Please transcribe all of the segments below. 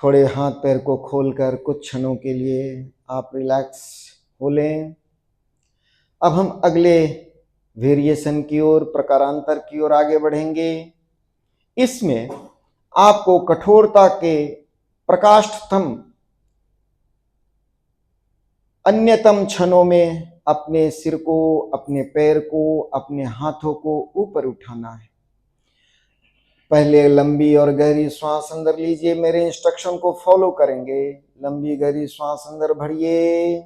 थोड़े हाथ पैर को खोलकर कुछ क्षणों के लिए आप रिलैक्स हो लें। अब हम अगले वेरिएशन की ओर, प्रकारांतर की ओर आगे बढ़ेंगे। इसमें आपको कठोरता के प्रकाष्ठतम अन्यतम क्षणों में अपने सिर को, अपने पैर को, अपने हाथों को ऊपर उठाना है। पहले लंबी और गहरी श्वास अंदर लीजिए, मेरे इंस्ट्रक्शन को फॉलो करेंगे। लंबी गहरी श्वास अंदर भरिए,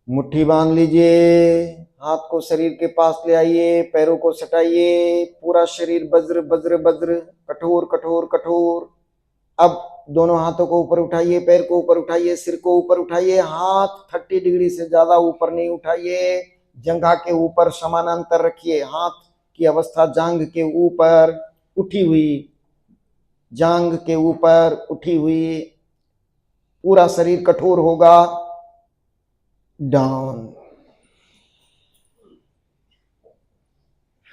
मुट्ठी बांध लीजिए, हाथ को शरीर के पास ले आइए, पैरों को सटाइए, पूरा शरीर वज्र वज्र वज्र, कठोर कठोर कठोर। अब दोनों हाथों को ऊपर उठाइए, पैर को ऊपर उठाइए, सिर को ऊपर उठाइए, हाथ 30 डिग्री से ज्यादा ऊपर नहीं उठाइए, जंघा के ऊपर समानांतर रखिए। हाथ की अवस्था जांघ के ऊपर उठी हुई, जांघ के ऊपर उठी हुई, पूरा शरीर कठोर होगा। डाउन।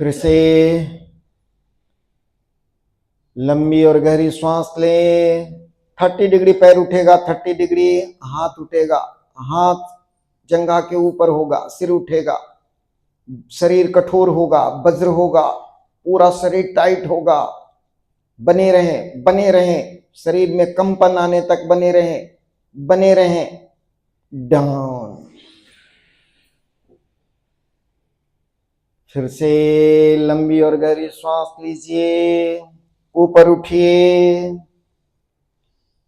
फिर से लंबी और गहरी श्वास लें। 30 डिग्री पैर उठेगा, 30 डिग्री हाथ उठेगा, हाथ जंघा के ऊपर होगा, सिर उठेगा, शरीर कठोर होगा, वज्र होगा, पूरा शरीर टाइट होगा। बने रहें, बने रहें, शरीर में कंपन आने तक बने रहें, बने रहें। डाउन। फिर से लंबी और गहरी श्वास लीजिए, ऊपर उठिए,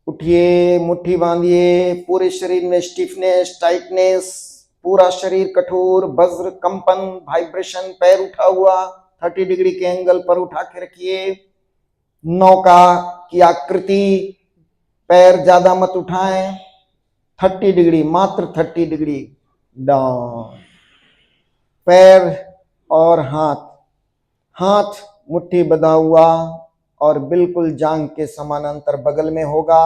उठिए, मुट्ठी बांधिए, पूरे शरीर में स्टिफनेस, टाइटनेस, पूरा शरीर कठोर, वज्र, कंपन, वाइब्रेशन, पैर उठा हुआ, 30 डिग्री के एंगल पर उठा के रखिए। नौका की आकृति, पैर ज्यादा मत उठाएं, 30 डिग्री, मात्र 30 डिग्री। डाउन। पैर और हाथ, हाथ मुट्ठी बंधा हुआ और बिल्कुल जांघ के समानांतर बगल में होगा,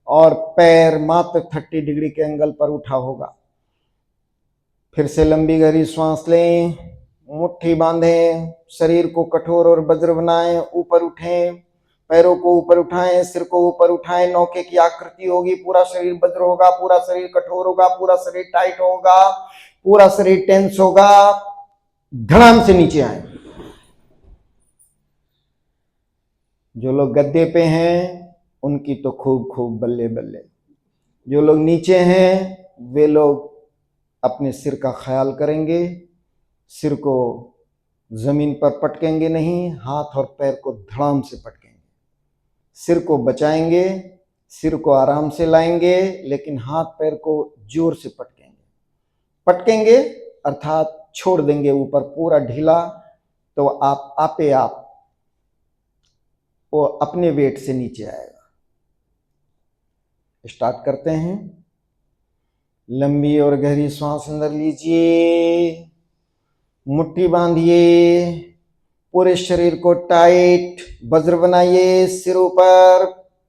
और पैर मात्र 30 डिग्री के एंगल पर उठा होगा। फिर से लंबी गहरी श्वास लें, मुट्ठी बांधें, शरीर को कठोर और वज्र बनाएं, ऊपर उठें, पैरों को ऊपर उठाएं, सिर को ऊपर उठाएं, नौके की आकृति होगी, पूरा शरीर वज्र होगा, पूरा शरीर कठोर होगा, पूरा शरीर टाइट होगा, पूरा शरीर टेंस होगा। धड़ाम से नीचे आए। जो लोग गद्दे पे हैं उनकी तो खूब खूब बल्ले बल्ले, जो लोग नीचे हैं वे लोग अपने सिर का ख्याल करेंगे, सिर को जमीन पर पटकेंगे नहीं, हाथ और पैर को धड़ाम से पटकेंगे, सिर को बचाएंगे, सिर को आराम से लाएंगे, लेकिन हाथ पैर को जोर से पटकेंगे। पटकेंगे अर्थात छोड़ देंगे ऊपर पूरा ढीला, तो आप आपे आप वो अपने वेट से नीचे आएगा। स्टार्ट करते हैं। लंबी और गहरी श्वास अंदर लीजिए, मुट्ठी बांधिए, पूरे शरीर को टाइट वज्र बनाइए, सिर ऊपर,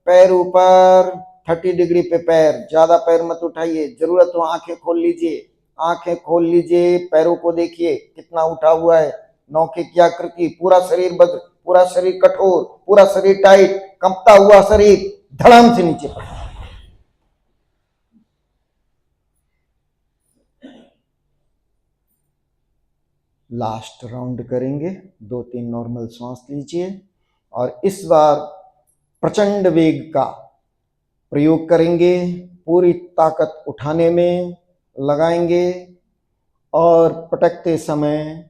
पैर ऊपर, 30 डिग्री पे पैर, ज्यादा पैर मत उठाइए, जरूरत हो आंखें खोल लीजिए, आंखें खोल लीजिए, पैरों को देखिए कितना उठा हुआ है, नौके की आकृति, पूरा शरीर वज्र, पूरा शरीर कठोर, पूरा शरीर टाइट, कंपता हुआ शरीर, धड़ाम से नीचे पड़ा। लास्ट राउंड करेंगे, 2-3 नॉर्मल सांस लीजिए और इस बार प्रचंड वेग का प्रयोग करेंगे, पूरी ताकत उठाने में लगाएंगे और पटकते समय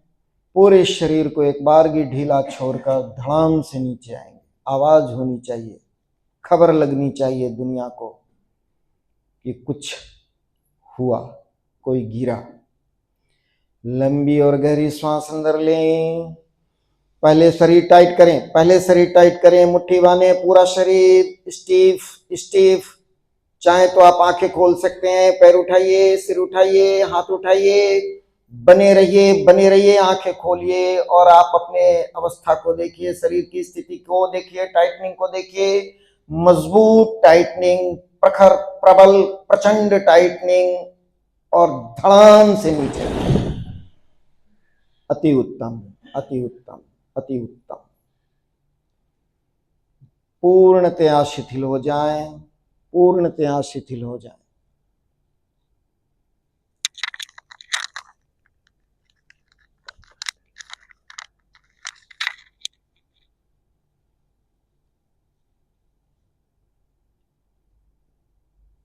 पूरे शरीर को एक बारगी ढीला छोड़कर धड़ाम से नीचे आएंगे। आवाज होनी चाहिए, खबर लगनी चाहिए दुनिया को कि कुछ हुआ, कोई गिरा। लंबी और गहरी श्वास अंदर लें, पहले शरीर टाइट करें, पहले शरीर टाइट करें, मुट्ठी बांधें, पूरा शरीर स्टीफ स्टीफ। चाहे तो आप आंखें खोल सकते हैं, पैर उठाइए, सिर उठाइए, हाथ उठाइए, बने रहिए, बने रहिए, आंखें खोलिए और आप अपने अवस्था को देखिए, शरीर की स्थिति को देखिए, टाइटनिंग को देखिए, मजबूत टाइटनिंग, प्रखर, प्रबल, प्रचंड टाइटनिंग और धड़ाम से नीचे। अति उत्तम, अति उत्तम, अति उत्तम। 30 पूर्णतया शिथिल हो जाएं, पूर्णतया शिथिल हो जाएं।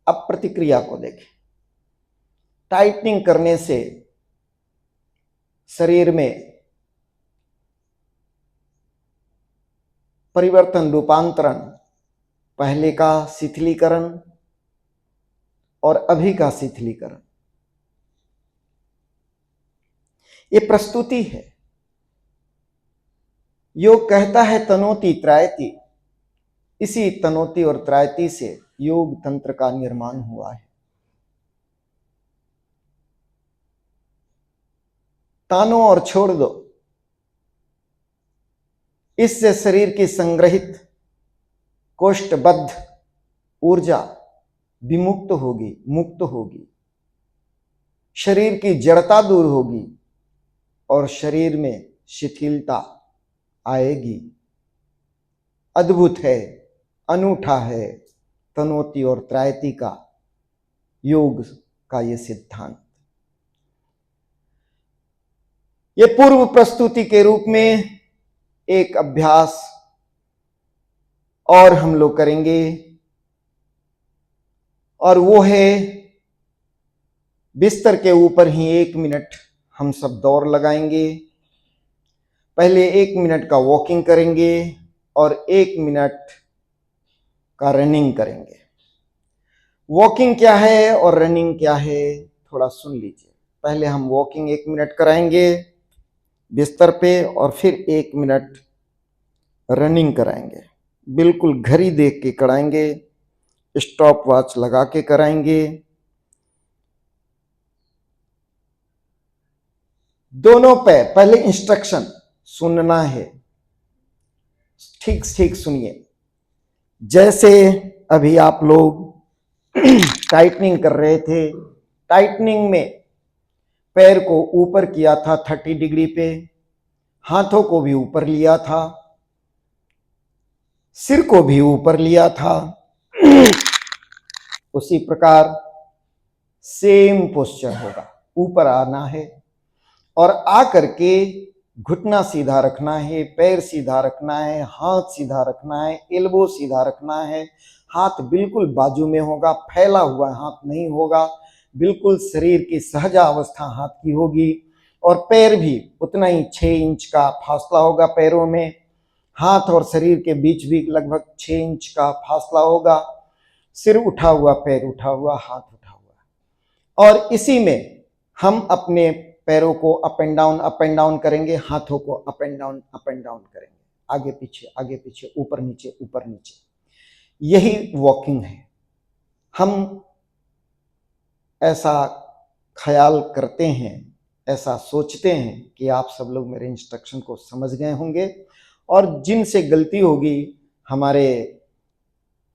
अब प्रतिक्रिया को देखें। टाइटनिंग करने से शरीर में परिवर्तन, रूपांतरण, पहले का शिथिलीकरण और अभी का शिथिलीकरण, ये प्रस्तुति है। योग कहता है तनोति त्रायति, इसी तनोति और त्रायति से योग तंत्र का निर्माण हुआ है। तानो और छोड़ दो, इससे शरीर की संग्रहित कोष्ठबद्ध ऊर्जा विमुक्त होगी, मुक्त होगी, शरीर की जड़ता दूर होगी और शरीर में शिथिलता आएगी। अद्भुत है, अनूठा है तनोति और त्रायति का योग का ये सिद्धांत। ये पूर्व प्रस्तुति के रूप में एक अभ्यास और हम लोग करेंगे और वो है बिस्तर के ऊपर ही 1 मिनट हम सब दौड़ लगाएंगे। पहले 1 मिनट का वॉकिंग करेंगे और 1 मिनट का रनिंग करेंगे। वॉकिंग क्या है और रनिंग क्या है थोड़ा सुन लीजिए। पहले हम वॉकिंग 1 मिनट कराएंगे बिस्तर पे और फिर 1 मिनट रनिंग कराएंगे। बिल्कुल घड़ी देख के कराएंगे, स्टॉप वॉच लगा के कराएंगे। दोनों पे पहले इंस्ट्रक्शन सुनना है, ठीक ठीक सुनिए। जैसे अभी आप लोग टाइटनिंग कर रहे थे, टाइटनिंग में पैर को ऊपर किया था 30 डिग्री पे, हाथों को भी ऊपर लिया था, सिर को भी ऊपर लिया था। उसी प्रकार सेम पोस्चर होगा, ऊपर आना है और आकर के घुटना सीधा रखना है, पैर सीधा रखना है, हाथ सीधा रखना है, एल्बो सीधा रखना है। हाथ बिल्कुल बाजू में होगा, फैला हुआ हाथ नहीं होगा, बिल्कुल शरीर की सहजा अवस्था हाथ की होगी और पैर भी उतना ही 6 इंच का फासला होगा पैरों में। हाथ और शरीर के बीच भी लगभग 6 इंच का फासला होगा। सिर उठा हुआ, पैर उठा हुआ, हाथ उठा हुआ और इसी में हम अपने पैरों को अप एंड डाउन करेंगे, हाथों को अप एंड डाउन करेंगे, आगे पीछे, ऊपर नीचे। यही वॉकिंग है। हम ऐसा ख्याल करते हैं, ऐसा सोचते हैं कि आप सब लोग मेरे इंस्ट्रक्शन को समझ गए होंगे और जिनसे गलती होगी हमारे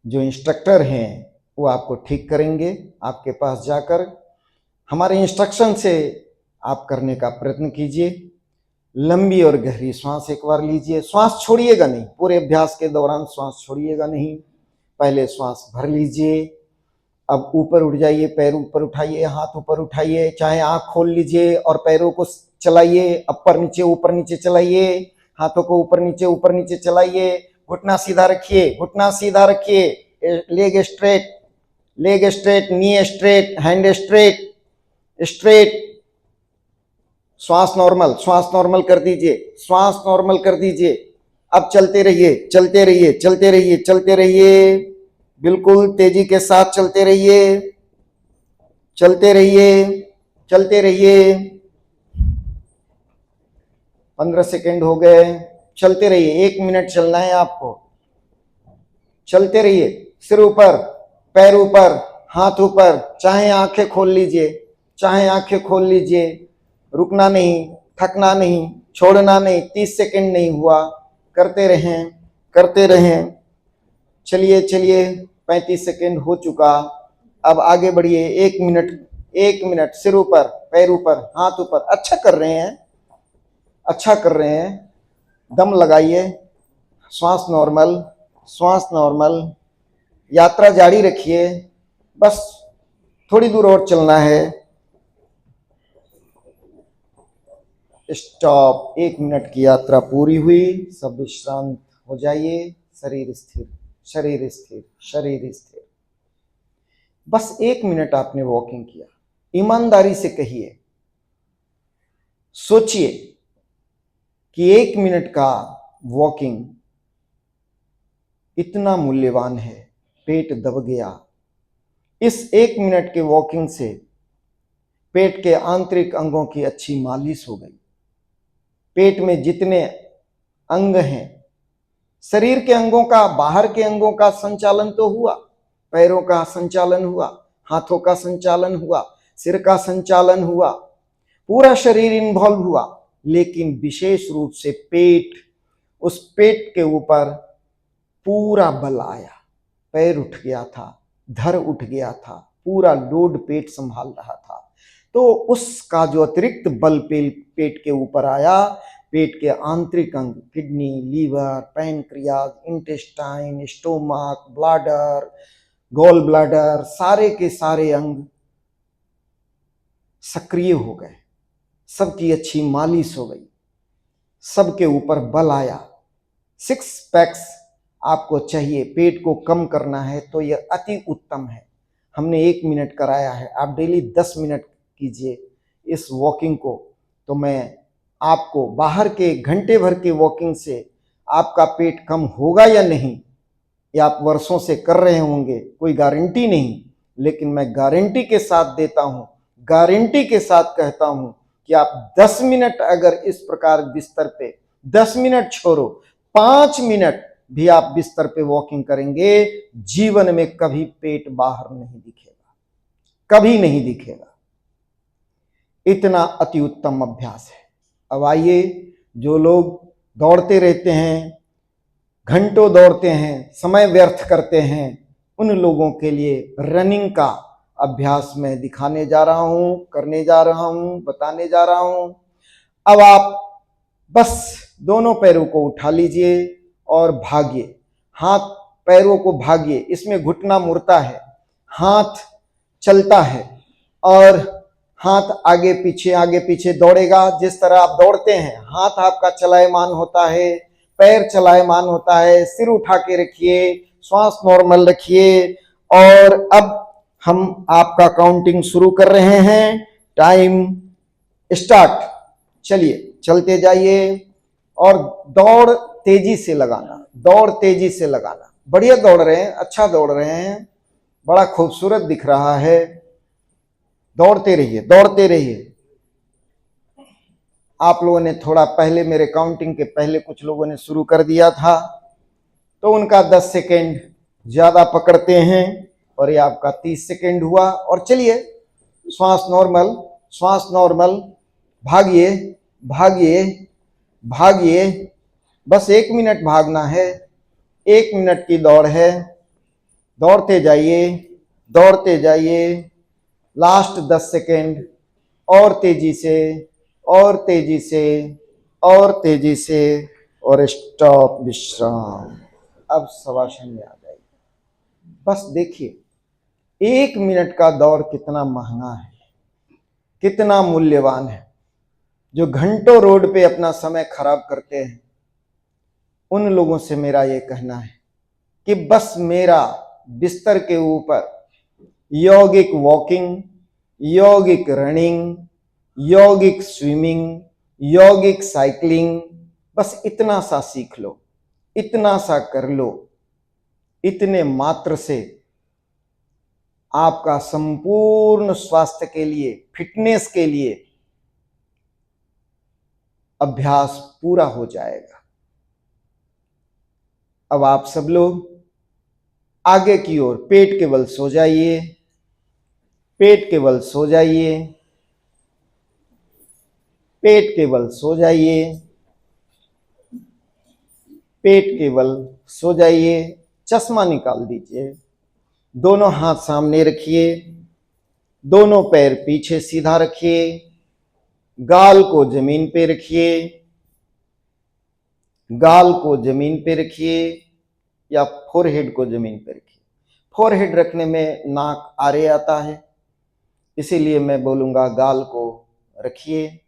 जो इंस्ट्रक्टर हैं वो आपको ठीक करेंगे। आपके पास जाकर हमारे इंस्ट्रक्शन से आप करने का प्रयत्न कीजिए। लंबी और गहरी सांस एक बार लीजिए, श्वास छोड़िएगा नहीं, पूरे अभ्यास के दौरान श्वास छोड़िएगा नहीं। पहले श्वास भर लीजिए, अब ऊपर उठ जाइए, पैर ऊपर उठाइए, हाथ ऊपर उठाइए, चाहे आंख खोल लीजिए और पैरों को चलाइए, ऊपर नीचे चलाइए, हाथों को ऊपर नीचे चलाइए, घुटना सीधा रखिए, leg straight, knee straight, hand straight. श्वास नॉर्मल कर दीजिए, अब चलते रहिए, बिल्कुल तेजी के साथ चलते रहिए। 15 सेकेंड हो गए, चलते रहिए, 1 मिनट चलना है आपको। चलते रहिए, सिर ऊपर, पैर ऊपर, हाथ ऊपर, चाहे आंखें खोल लीजिए, रुकना नहीं, थकना नहीं, छोड़ना नहीं। 30 सेकेंड नहीं हुआ, करते रहें। चलिए 35 सेकेंड हो चुका। अब आगे बढ़िए, 1 मिनट, सिर ऊपर, पैर ऊपर, हाथ ऊपर। अच्छा कर रहे हैं। दम लगाइए, श्वास श्वास नॉर्मल, यात्रा जारी रखिए, बस थोड़ी दूर और चलना है। स्टॉप। 1 मिनट की यात्रा पूरी हुई, सब विश्रांत हो जाइए। शरीर स्थिर, शरीर स्थिर, शरीर स्थिर। बस 1 मिनट आपने वॉकिंग किया। ईमानदारी से कहिए, सोचिए कि 1 मिनट का वॉकिंग इतना मूल्यवान है। पेट दब गया, इस 1 मिनट के वॉकिंग से पेट के आंतरिक अंगों की अच्छी मालिश हो गई। पेट में जितने अंग हैं, शरीर के अंगों का, बाहर के अंगों का संचालन तो हुआ, पैरों का संचालन हुआ, हाथों का संचालन हुआ, सिर का संचालन हुआ, पूरा शरीर इन्वॉल्व हुआ, लेकिन विशेष रूप से पेट, उस पेट के ऊपर पूरा बल आया। पैर उठ गया था, धड़ उठ गया था, पूरा लोड पेट संभाल रहा था। तो उसका जो अतिरिक्त बल पेट के ऊपर आया, पेट के आंतरिक अंग, kidney, liver, pancreas, intestine, stomach, bladder, gall bladder, सारे के सारे अंग सक्रिय हो गए, सबकी अच्छी मालिश हो गई, सबके ऊपर बल आया। 6 पैक्स आपको चाहिए, पेट को कम करना है तो यह अति उत्तम है। हमने 1 मिनट कराया है, आप डेली 10 मिनट कीजिए इस वॉकिंग को, तो मैं आपको बाहर के घंटे भर के वॉकिंग से आपका पेट कम होगा या नहीं, या आप वर्षों से कर रहे होंगे, कोई गारंटी नहीं, लेकिन मैं गारंटी के साथ देता हूं, गारंटी के साथ कहता हूं कि आप 10 मिनट अगर इस प्रकार बिस्तर पे, 10 मिनट छोड़ो, 5 मिनट भी आप बिस्तर पे वॉकिंग करेंगे, जीवन में कभी पेट बाहर नहीं दिखेगा, कभी नहीं दिखेगा। इतना अति उत्तम अभ्यास है। अब आइए, जो लोग दौड़ते रहते हैं, घंटों दौड़ते हैं, समय व्यर्थ करते हैं, उन लोगों के लिए रनिंग का अभ्यास मैं दिखाने जा रहा हूं, करने जा रहा हूं, बताने जा रहा हूं। अब आप बस दोनों पैरों को उठा लीजिए और भागिए, हाथ पैरों को भागिए। इसमें घुटना मुड़ता है, हाथ चलता है और हाथ आगे पीछे दौड़ेगा। जिस तरह आप दौड़ते हैं, हाथ आपका चलायमान होता है, पैर चलायमान होता है। सिर उठा के रखिए, श्वास नॉर्मल रखिए। और अब हम आपका काउंटिंग शुरू कर रहे हैं। Time start. चलिए, चलते जाइए और दौड़ तेजी से लगाना, दौड़ तेजी से लगाना। बढ़िया दौड़ रहे हैं, अच्छा दौड़ रहे हैं, बड़ा खूबसूरत दिख रहा है। दौड़ते रहिए, दौड़ते रहिए। आप लोगों ने थोड़ा पहले, मेरे काउंटिंग के पहले कुछ लोगों ने शुरू कर दिया था, तो उनका 10 सेकेंड ज्यादा पकड़ते हैं और ये आपका 30 सेकेंड हुआ। और चलिए, श्वास नॉर्मल, श्वास नॉर्मल, भागिए भागिए भागिए। बस 1 मिनट भागना है, 1 मिनट की दौड़ है। दौड़ते जाइए, दौड़ते जाइए। लास्ट 10 सेकेंड, और तेजी से, और तेजी से, और तेजी से, और स्टॉप, विश्राम। अब शवासन में आ जाइए। बस देखिए, 1 मिनट का दौड़ कितना महंगा है, कितना मूल्यवान है। जो घंटों रोड पे अपना समय खराब करते हैं, उन लोगों से मेरा ये कहना है कि बस मेरा बिस्तर के ऊपर यौगिक वॉकिंग, यौगिक रनिंग, यौगिक स्विमिंग, यौगिक साइकिलिंग, बस इतना सा सीख लो, इतना सा कर लो। इतने मात्र से आपका संपूर्ण स्वास्थ्य के लिए, फिटनेस के लिए अभ्यास पूरा हो जाएगा। अब आप सब लोग आगे की ओर पेट के बल सो जाइए, पेट के बल सो जाइए, पेट के बल सो जाइए, पेट के बल सो जाइए। चश्मा निकाल दीजिए, दोनों हाथ सामने रखिए, दोनों पैर पीछे सीधा रखिए, गाल को जमीन पे रखिए, गाल को जमीन पे रखिए, या फोरहेड को जमीन पर रखिए। फोरहेड रखने में नाक आरे आता है, इसीलिए मैं बोलूंगा गाल को रखिए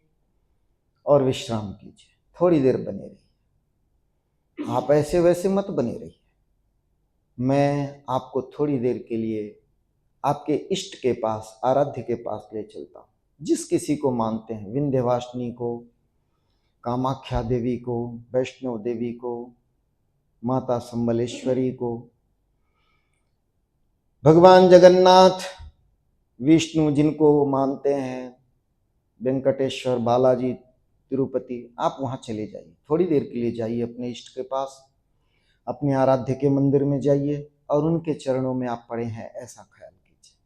और विश्राम कीजिए। थोड़ी देर बने रहिए, आप ऐसे वैसे मत बने रहिए। मैं आपको थोड़ी देर के लिए आपके इष्ट के पास, आराध्य के पास ले चलता हूँ। जिस किसी को मानते हैं, विंध्यवासिनी को, कामाख्या देवी को, वैष्णो देवी को, माता संबलेश्वरी को, भगवान जगन्नाथ, विष्णु जिनको मानते हैं, वेंकटेश्वर, बालाजी, तिरुपति, आप वहां चले जाइए। थोड़ी देर के लिए जाइए अपने इष्ट के पास, अपने आराध्य के मंदिर में जाइए और उनके चरणों में आप पड़े हैं ऐसा ख्याल कीजिए।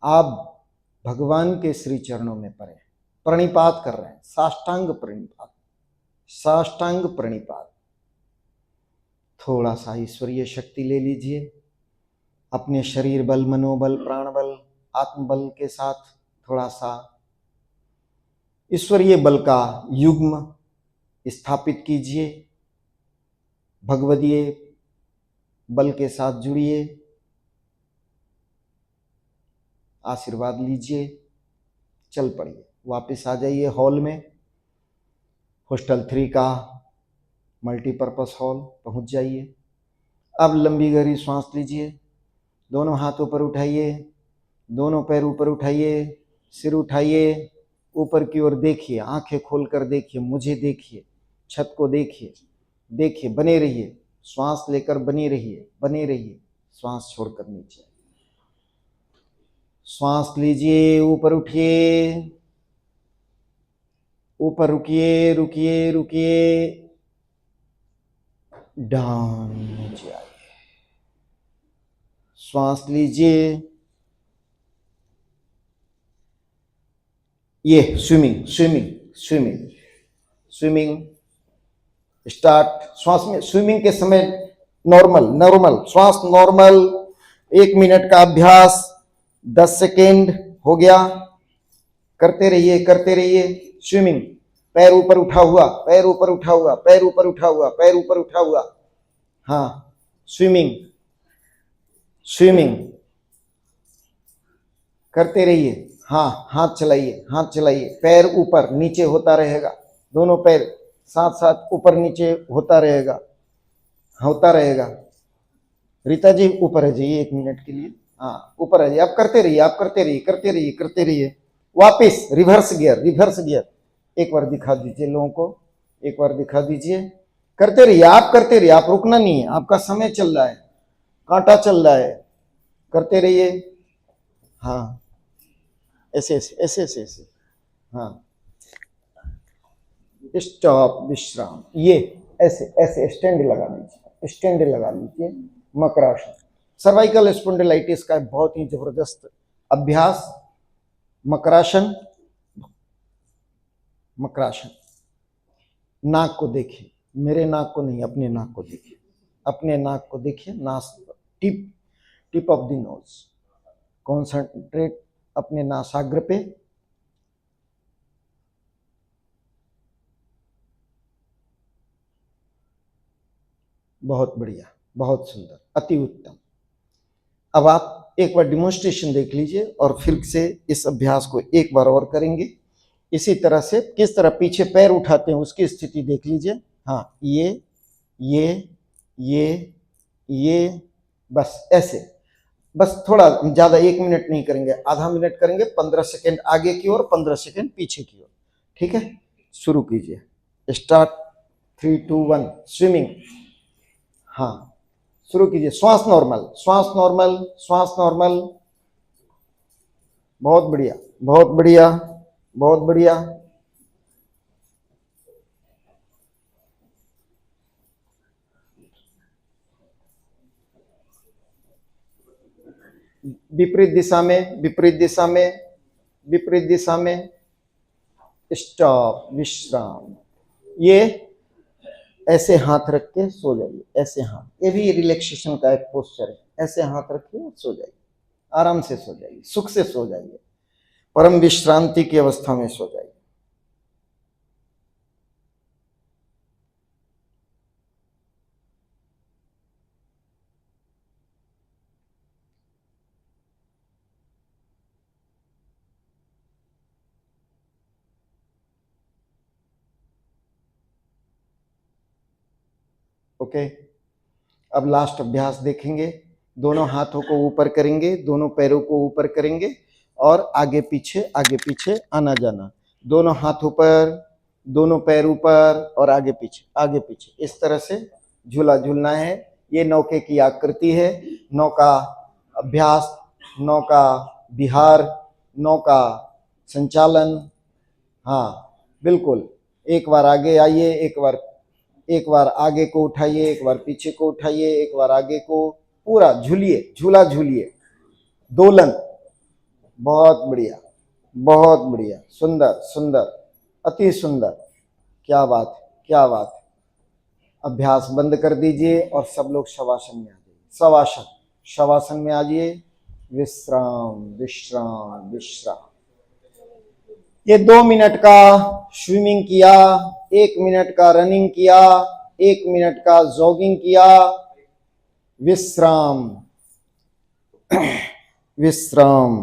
आप भगवान के श्री चरणों में पड़े, प्रणिपात कर रहे हैं, साष्टांग प्रणिपात, साष्टांग प्रणिपात। थोड़ा सा ईश्वरीय शक्ति ले लीजिए, अपने शरीर बल, मनोबल, प्राण बल, आत्मबल के साथ थोड़ा सा ईश्वरीय बल का युग्म स्थापित कीजिए। भगवदीय बल के साथ जुड़िए, आशीर्वाद लीजिए, चल पड़िए। वापस आ जाइए हॉल में, हॉस्टल 3 का मल्टीपर्पस हॉल पहुंच जाइए। अब लंबी गहरी सांस लीजिए, दोनों हाथ ऊपर उठाइए, दोनों पैर ऊपर उठाइए, सिर उठाइए, ऊपर की ओर देखिए, आंखें खोलकर देखिए, मुझे देखिए, छत को देखिए, देखिए, बने रहिए, श्वास लेकर बने रहिए, बने रहिए, श्वास छोड़कर नीचे। श्वास लीजिए, ऊपर उठिए, ऊपर रुकिए, रुकिए, रुकिए, डाउन, नीचे आइए। श्वास लीजिए, ये swimming swimming swimming swimming start. श्वास में स्विमिंग के समय नॉर्मल नॉर्मल श्वास, नॉर्मल। 1 मिनट का अभ्यास, 10 सेकेंड हो गया, करते रहिए, करते रहिए। स्विमिंग, पैर ऊपर उठा हुआ, पैर ऊपर उठा हुआ, पैर ऊपर उठा हुआ, पैर ऊपर उठा हुआ। हाँ, स्विमिंग स्विमिंग करते रहिए। हाँ, हाथ चलाइए, हाथ चलाइए, पैर ऊपर नीचे होता रहेगा, दोनों पैर साथ साथ ऊपर नीचे होता रहेगा, होता रहेगा। रीता जी ऊपर आ जाइए 1 मिनट के लिए। हाँ, ऊपर आ जाइए, आप करते रहिए, आप करते रहिए, करते रहिए, करते रहिए। वापिस रिवर्स गियर, रिवर्स गियर। एक बार दिखा दीजिए लोगों को, एक बार दिखा दीजिए। करते रहिए, आप करते रहिए, आप रुकना नहीं है, आपका समय चल रहा है, कांटा चल रहा है, करते रहिए। हाँ, ऐसे ऐसे ऐसे ऐसे ऐसे। हाँ, स्टॉप, विश्राम। ये ऐसे ऐसे स्टैंड लगा लीजिए, स्टैंड लगा लीजिए। मकरासन, सर्वाइकल स्पॉन्डिलाइटिस का बहुत ही जबरदस्त अभ्यास। मकरासन, मकरासन। नाक को देखिए, मेरे नाक को नहीं, अपने नाक को देखिए, अपने नाक को देखिए, नाक tip, tip of the nose. Concentrate अपने नासाग्र पे। बहुत बढ़िया, बहुत सुंदर, अति उत्तम। अब आप एक बार डिमोन्स्ट्रेशन देख लीजिए और फिर से इस अभ्यास को एक बार और करेंगे। इसी तरह से किस तरह पीछे पैर उठाते हैं उसकी स्थिति देख लीजिए। हाँ, ये बस ऐसे, बस थोड़ा ज्यादा 1 मिनट नहीं करेंगे, आधा मिनट करेंगे। 15 सेकेंड आगे की ओर, 15 सेकेंड पीछे की ओर। ठीक है, शुरू कीजिए। Start, 3, 2, 1, swimming. हाँ, शुरू कीजिए। श्वास नॉर्मल, श्वास नॉर्मल, श्वास नॉर्मल। बहुत बढ़िया, बहुत बढ़िया, बहुत बढ़िया। विपरीत दिशा में, विपरीत दिशा में, विपरीत दिशा में। स्टॉप, विश्राम। ये ऐसे हाथ रख के सो जाइए, ऐसे हाथ, ये भी रिलैक्सेशन का एक पोस्चर है। ऐसे हाथ रखिए, सो जाइए, आराम से सो जाइए, सुख से सो जाइए, परम विश्रांति की अवस्था में सो जाइए। ओके, अब लास्ट अभ्यास देखेंगे। दोनों हाथों को ऊपर करेंगे, दोनों पैरों को ऊपर करेंगे और आगे पीछे आना जाना। दोनों हाथ ऊपर, दोनों पैर ऊपर और आगे पीछे इस तरह से झूला झूलना है। ये नौके की आकृति है। नौका अभ्यास, नौका विहार, नौका संचालन। हाँ बिल्कुल, एक बार आगे आइए, एक बार आगे को उठाइए, एक बार पीछे को उठाइए, एक बार आगे को, पूरा झूलिए, झूला झूलिए, दोलन। बहुत बढ़िया, बहुत बढ़िया, सुंदर सुंदर, अति सुंदर, क्या बात है, क्या बात है। अभ्यास बंद कर दीजिए और सब लोग शवासन में आ जाइए। शवासन, शवासन में आ जाइए। विश्राम विश्राम विश्राम। ये 2 मिनट का स्विमिंग किया, 1 मिनट का रनिंग किया, 1 मिनट का जॉगिंग किया। विश्राम विश्राम।